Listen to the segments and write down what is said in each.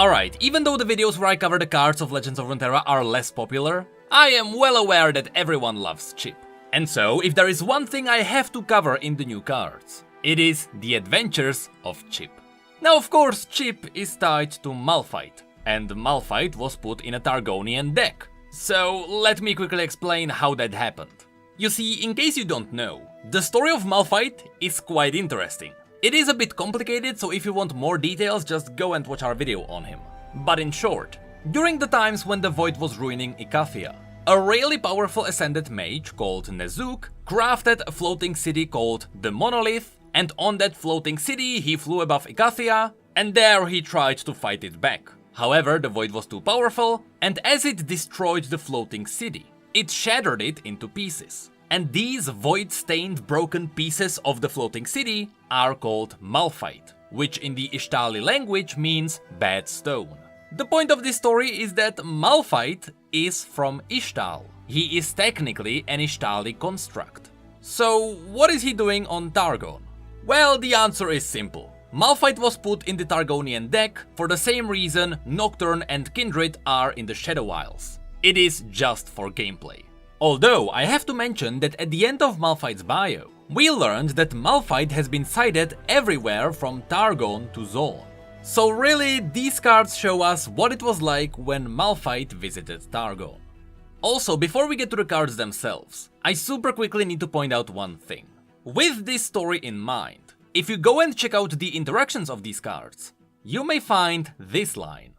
Alright, even though the videos where I cover the cards of Legends of Runeterra are less popular, I am well aware that everyone loves Chip. And so, if there is one thing I have to cover in the new cards, it is the adventures of Chip. Now of course, Chip is tied to Malphite, and Malphite was put in a Targonian deck. So let me quickly explain how that happened. You see, in case you don't know, the story of Malphite is quite interesting. It is a bit complicated, so if you want more details, just go and watch our video on him. But in short, during the times when the Void was ruining Icathia, a really powerful ascended mage called Nezuk crafted a floating city called the Monolith, and on that floating city he flew above Icathia, and there he tried to fight it back. However, the Void was too powerful, and as it destroyed the floating city, it shattered it into pieces. And these void-stained broken pieces of the floating city are called Malphite, which in the Ishtali language means bad stone. The point of this story is that Malphite is from Ishtal. He is technically an Ishtali construct. So what is he doing on Targon? Well, the answer is simple. Malphite was put in the Targonian deck for the same reason Nocturne and Kindred are in the Shadow Isles. It is just for gameplay. Although, I have to mention that at the end of Malphite's bio, we learned that Malphite has been sighted everywhere from Targon to Zone. So really, these cards show us what it was like when Malphite visited Targon. Also, before we get to the cards themselves, I super quickly need to point out one thing. With this story in mind, if you go and check out the interactions of these cards, you may find this line.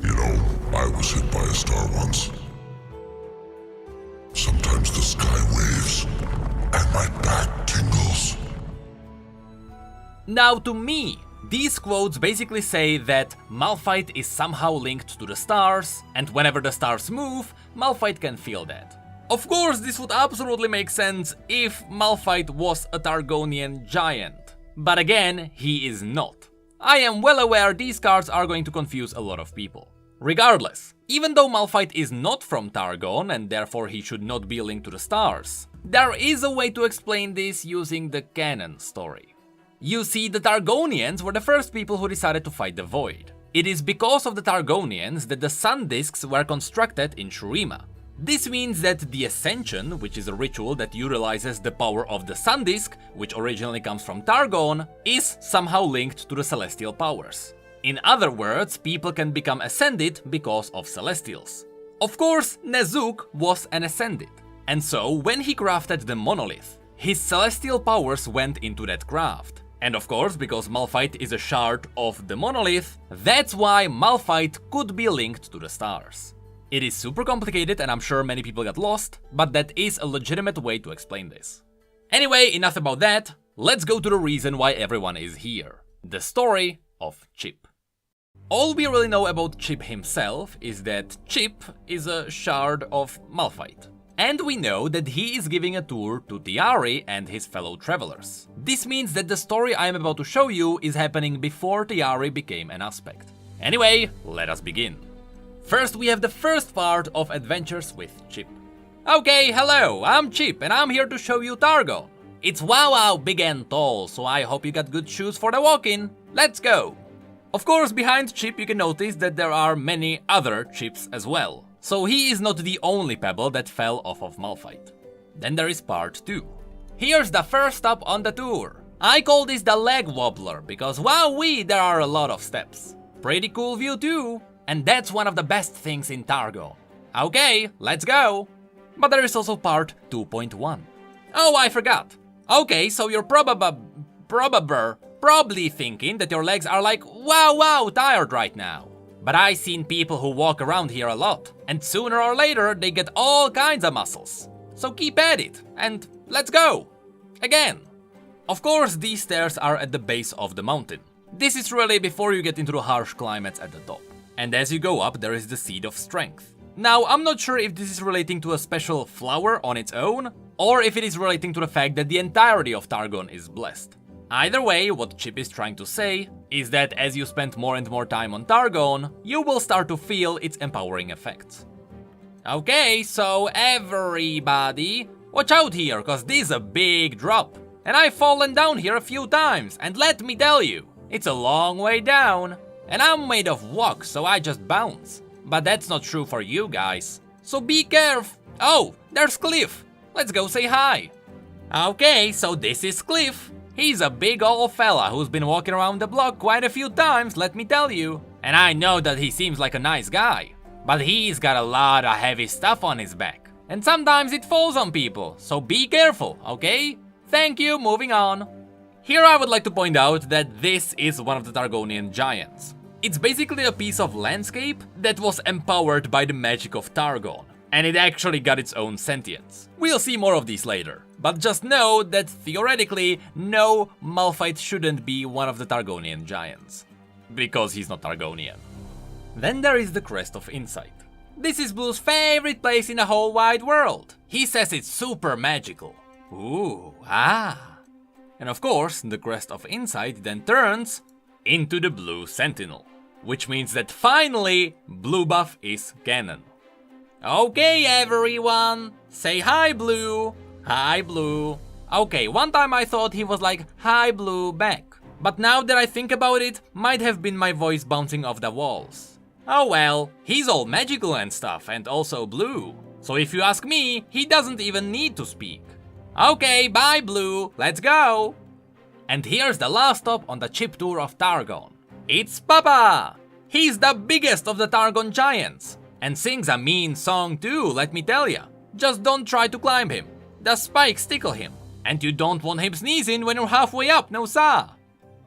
You know, I was hit by a star once. Sometimes the sky waves, and my back tingles. Now to me, these quotes basically say that Malphite is somehow linked to the stars, and whenever the stars move, Malphite can feel that. Of course, this would absolutely make sense if Malphite was a Targonian giant. But again, he is not. I am well aware these cards are going to confuse a lot of people. Regardless, even though Malphite is not from Targon and therefore he should not be linked to the stars, there is a way to explain this using the canon story. You see, the Targonians were the first people who decided to fight the Void. It is because of the Targonians that the Sun Discs were constructed in Shurima. This means that the Ascension, which is a ritual that utilizes the power of the Sun Disc, which originally comes from Targon, is somehow linked to the Celestial powers. In other words, people can become Ascended because of Celestials. Of course, Nezuk was an Ascended, and so when he crafted the Monolith, his Celestial powers went into that craft. And of course, because Malphite is a shard of the Monolith, that's why Malphite could be linked to the stars. It is super complicated and I'm sure many people got lost, but that is a legitimate way to explain this. Anyway, enough about that, let's go to the reason why everyone is here. The story of Chip. All we really know about Chip himself is that Chip is a shard of Malphite. And we know that he is giving a tour to Tiari and his fellow travelers. This means that the story I am about to show you is happening before Tiari became an aspect. Anyway, let us begin. First we have the first part of Adventures with Chip. Okay, hello, I'm Chip and I'm here to show you Targon. It's wow big and tall, so I hope you got good shoes for the walk-in. Let's go! Of course, behind Chip you can notice that there are many other Chips as well. So he is not the only pebble that fell off of Malphite. Then there is part 2. Here's the first stop on the tour. I call this the leg wobbler because wowee, there are a lot of steps. Pretty cool view too, and that's one of the best things in Targon. Okay, let's go! But there is also part 2.1. Oh, I forgot. Okay, so you're probably thinking that your legs are like wow tired right now. But I seen people who walk around here a lot, and sooner or later they get all kinds of muscles. So keep at it, and let's go! Again! Of course, these stairs are at the base of the mountain. This is really before you get into the harsh climates at the top. And as you go up, there is the Seed of Strength. Now, I'm not sure if this is relating to a special flower on its own, or if it is relating to the fact that the entirety of Targon is blessed. Either way, what Chip is trying to say is that as you spend more and more time on Targon, you will start to feel its empowering effects. Okay, so everybody, watch out here, cause this is a big drop. And I've fallen down here a few times, and let me tell you, it's a long way down. And I'm made of wok, so I just bounce. But that's not true for you guys. So be careful. Oh, there's Cliff. Let's go say hi. Okay, so this is Cliff. He's a big old fella who's been walking around the block quite a few times, let me tell you. And I know that he seems like a nice guy. But he's got a lot of heavy stuff on his back. And sometimes it falls on people, so be careful, okay? Thank you, moving on. Here I would like to point out that this is one of the Targonian giants. It's basically a piece of landscape that was empowered by the magic of Targon, and it actually got its own sentience. We'll see more of these later, but just know that theoretically, no, Malphite shouldn't be one of the Targonian giants, because he's not Targonian. Then there is the Crest of Insight. This is Blue's favorite place in the whole wide world. He says it's super magical. Ooh, ah. And of course, the Crest of Insight then turns into the Blue Sentinel, which means that finally, Blue buff is canon. Okay everyone, say hi Blue. Hi Blue. Okay, one time I thought he was like hi Blue back, but now that I think about it, might have been my voice bouncing off the walls. Oh well, he's all magical and stuff, and also blue. So if you ask me, he doesn't even need to speak. Okay, bye Blue, let's go! And here's the last stop on the chip tour of Targon. It's Papa! He's the biggest of the Targon giants, and sings a mean song too, let me tell ya. Just don't try to climb him. The spikes tickle him, and you don't want him sneezing when you're halfway up, no sir.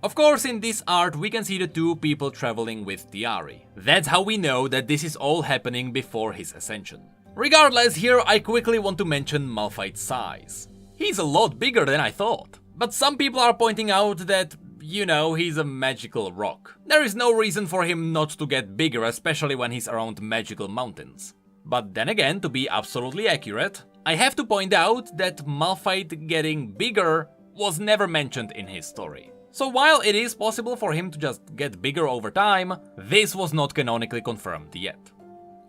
Of course, in this art we can see the two people traveling with Tiari. That's how we know that this is all happening before his ascension. Regardless, here I quickly want to mention Malphite's size. He's a lot bigger than I thought, but some people are pointing out that, you know, he's a magical rock. There is no reason for him not to get bigger, especially when he's around magical mountains. But then again, to be absolutely accurate, I have to point out that Malphite getting bigger was never mentioned in his story. So while it is possible for him to just get bigger over time, this was not canonically confirmed yet.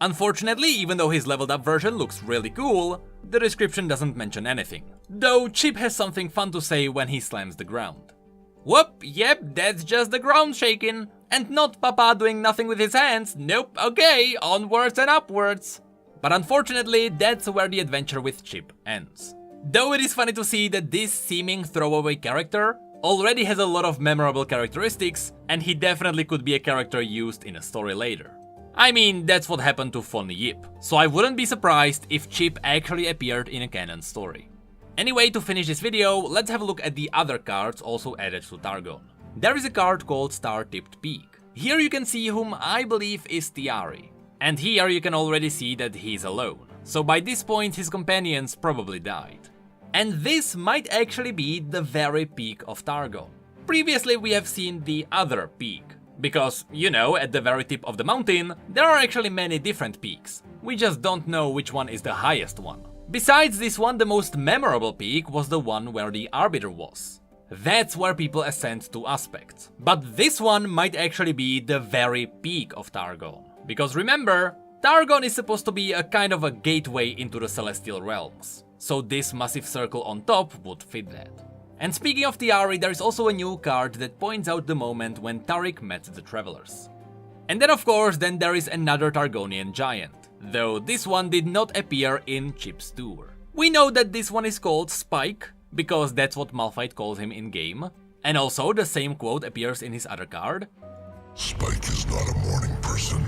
Unfortunately, even though his leveled up version looks really cool, the description doesn't mention anything. Though Chip has something fun to say when he slams the ground. Whoop, yep, that's just the ground shaking. And not Papa doing nothing with his hands, nope, okay, onwards and upwards. But unfortunately, that's where the adventure with Chip ends. Though it is funny to see that this seeming throwaway character already has a lot of memorable characteristics, and he definitely could be a character used in a story later. I mean, that's what happened to Von Yip, so I wouldn't be surprised if Chip actually appeared in a canon story. Anyway, to finish this video, let's have a look at the other cards also added to Targon. There is a card called Star-Tipped Peak. Here you can see whom I believe is Tiari. And here you can already see that he's alone, so by this point his companions probably died. And this might actually be the very peak of Targon. Previously we have seen the other peak, because, you know, at the very tip of the mountain, there are actually many different peaks. We just don't know which one is the highest one. Besides this one, the most memorable peak was the one where the Arbiter was. That's where people ascend to aspects. But this one might actually be the very peak of Targon. Because remember, Targon is supposed to be a kind of a gateway into the celestial realms. So this massive circle on top would fit that. And speaking of Tiari, there is also a new card that points out the moment when Tariq met the Travelers. And then of course, then there is another Targonian giant, though this one did not appear in Chip's tour. We know that this one is called Spike, because that's what Malphite calls him in-game, and also the same quote appears in his other card. Spike is not a morning person.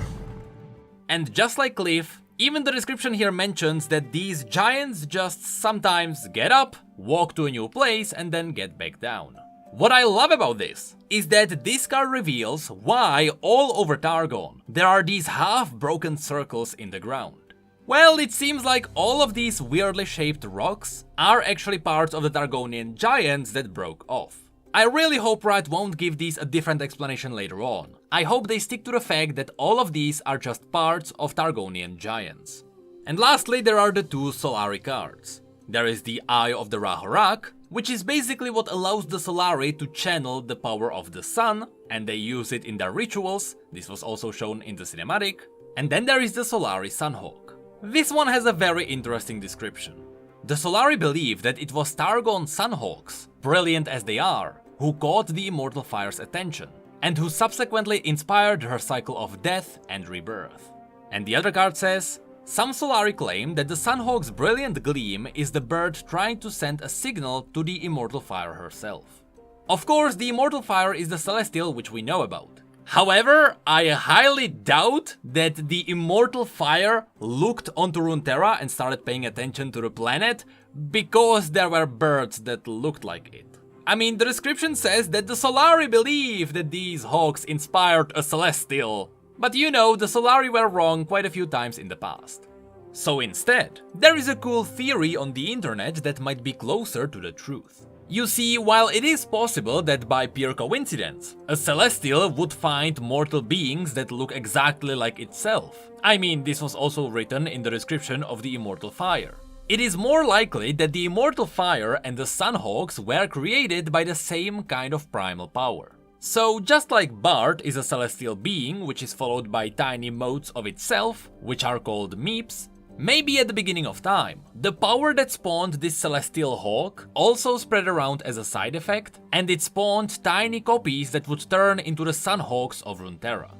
And just like Cliff, even the description here mentions that these giants just sometimes get up, walk to a new place and then get back down. What I love about this is that this card reveals why all over Targon there are these half-broken circles in the ground. Well, it seems like all of these weirdly shaped rocks are actually parts of the Targonian giants that broke off. I really hope Riot won't give these a different explanation later on. I hope they stick to the fact that all of these are just parts of Targonian giants. And lastly, there are the two Solari cards. There is the Eye of the Rahorak, which is basically what allows the Solari to channel the power of the sun, and they use it in their rituals. This was also shown in the cinematic. And then there is the Solari Sunhawk. This one has a very interesting description. The Solari believe that it was Targon Sunhawks, brilliant as they are, who caught the Immortal Fire's attention. and who subsequently inspired her cycle of death and rebirth. And the other card says, some Solari claim that the Sunhawk's brilliant gleam is the bird trying to send a signal to the Immortal Fire herself. Of course, the Immortal Fire is the Celestial which we know about. However, I highly doubt that the Immortal Fire looked onto Runeterra and started paying attention to the planet because there were birds that looked like it. I mean, the description says that the Solari believe that these hawks inspired a Celestial. But you know, the Solari were wrong quite a few times in the past. So instead, there is a cool theory on the internet that might be closer to the truth. You see, while it is possible that by pure coincidence, a Celestial would find mortal beings that look exactly like itself. I mean, this was also written in the description of the Immortal Fire. It is more likely that the Immortal Fire and the Sunhawks were created by the same kind of primal power. So just like Bard is a celestial being which is followed by tiny motes of itself, which are called meeps, maybe at the beginning of time, the power that spawned this celestial hawk also spread around as a side effect, and it spawned tiny copies that would turn into the Sunhawks of Runeterra.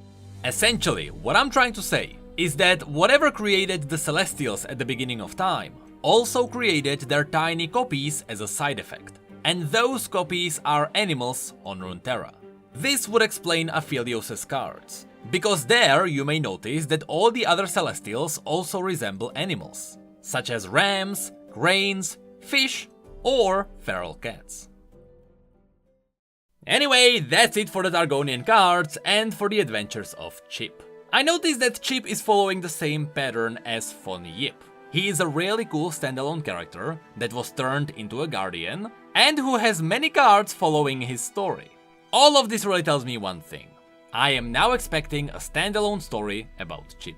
Essentially, what I'm trying to say is that whatever created the Celestials at the beginning of time also created their tiny copies as a side effect, and those copies are animals on Runeterra. This would explain Aphelios' cards, because there you may notice that all the other Celestials also resemble animals, such as rams, cranes, fish, or feral cats. Anyway, that's it for the Targonian cards and for the adventures of Chip. I noticed that Chip is following the same pattern as Von Yip. He is a really cool standalone character that was turned into a Guardian, and who has many cards following his story. All of this really tells me one thing. I am now expecting a standalone story about Chip.